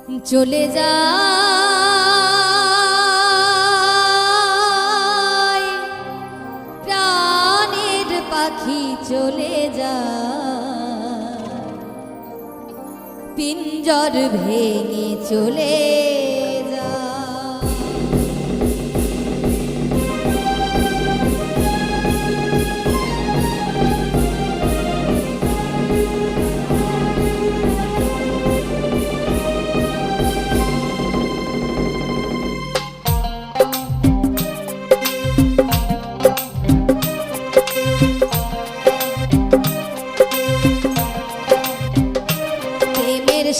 চলে যায় প্রাণের পাখি চলে যায় পিঞ্জর ভেঙে চলে যায়।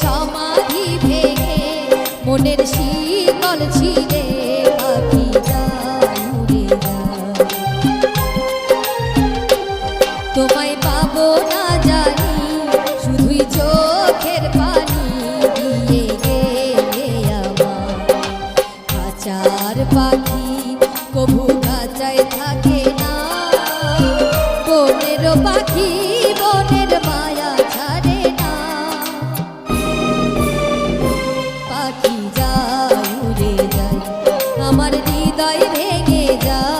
সমাধি ভেঙে মনের শিকল ছিঁড়ে পাখি যায় উড়ে যায়। তোমায় পাবো না জানি শুধুই চোখের পানি দিয়ে গেলে আমার খাঁচার পাখি কবু খাঁচায় থাকে না। বনের পাখি বনের মায়া ছাড়ে না। পাখি যায় উড়ে যায় আমার হৃদয় ভেঙে যায়।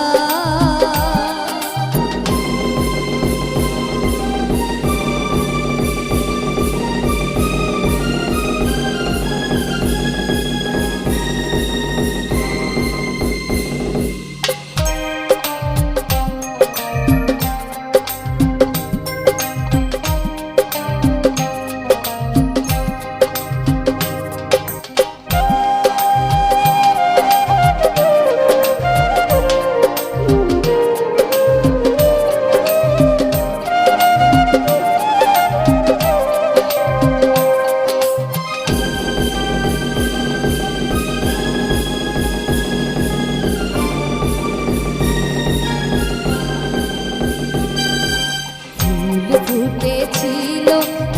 ফুটেছিল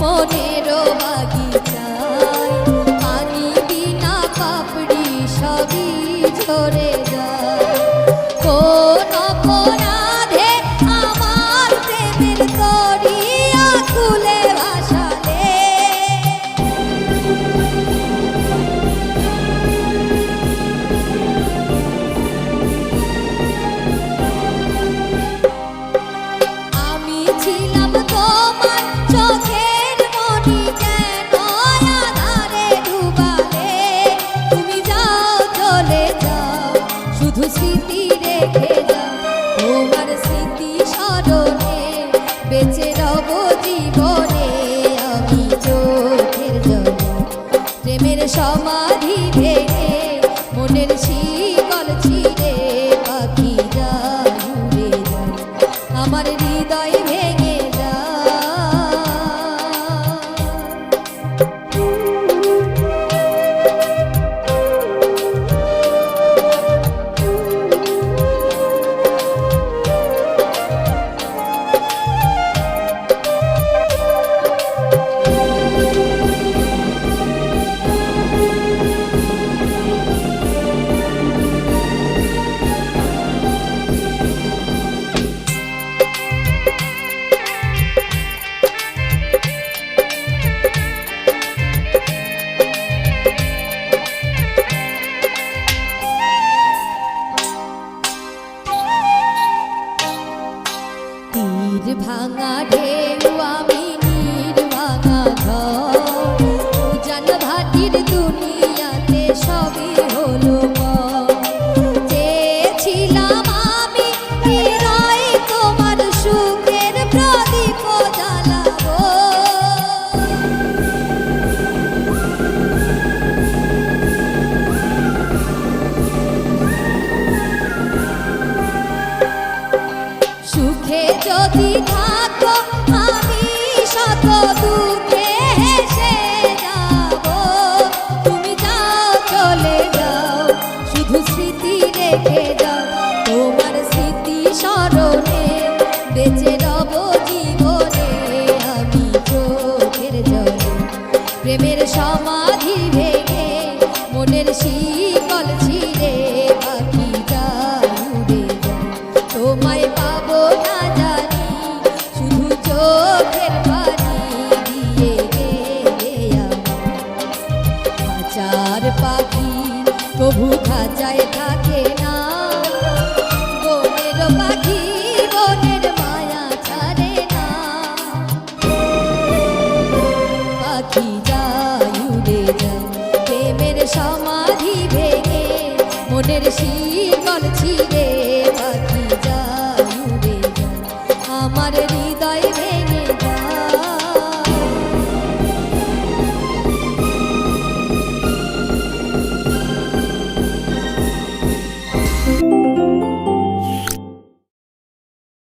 মনের বাগিচায় পানি বিনা পাপড়ি সবই ঝরে যায়। কোন অপরাধে আমার প্রেমের দরিয়া খুলে ভাসালে আমি ছিলাম তোমার চোখের মনি কেন আধারে ডুবালে। তুমি যাও চলে যাও শুধু স্মৃতি রেখে যাও। তোমার স্মৃতি স্মরণে বেঁচে রব জীবনে আমি চোখের জলে। প্রেমের সমাধি ভেঙে মনের শিকল ছিঁড়ে পাখি যায় উড়ে যায় আমার হৃদয় ভেঙে যায়। তীর ভাঙা ঢেউ আমি নীর ভাঙা ঘর উজান ভাটির দুনিয়াতে সবই হলো চেয়েছিলাম আমি হৃদয় তোমার সুখের প্রদীপ জ্বালাবো। সুখে যদি থাকো আমি শত দুঃখে হেসে যাব। তুমি যাও চলে যাও শুধু স্মৃতি রেখে যাও। তোমার স্মৃতি স্মরণে বেঁচে রব জীবনে আমি চোখের জলে। প্রেমের সমাধি ভেঙে মনের শিকল ছিঁড়ে পাখি যায় উড়ে যায়। তোমায় পাবো না জানি শুধু চোখের পানি দিয়ে গেলে আমার কভু খাঁচায় থাকে না। বনের পাখি বনের মায়া ছাড়ে না। পাখি যায় উড়ে যায় প্রেমের সমাধি ভেঙে, মনের শিকল ছিঁড়ে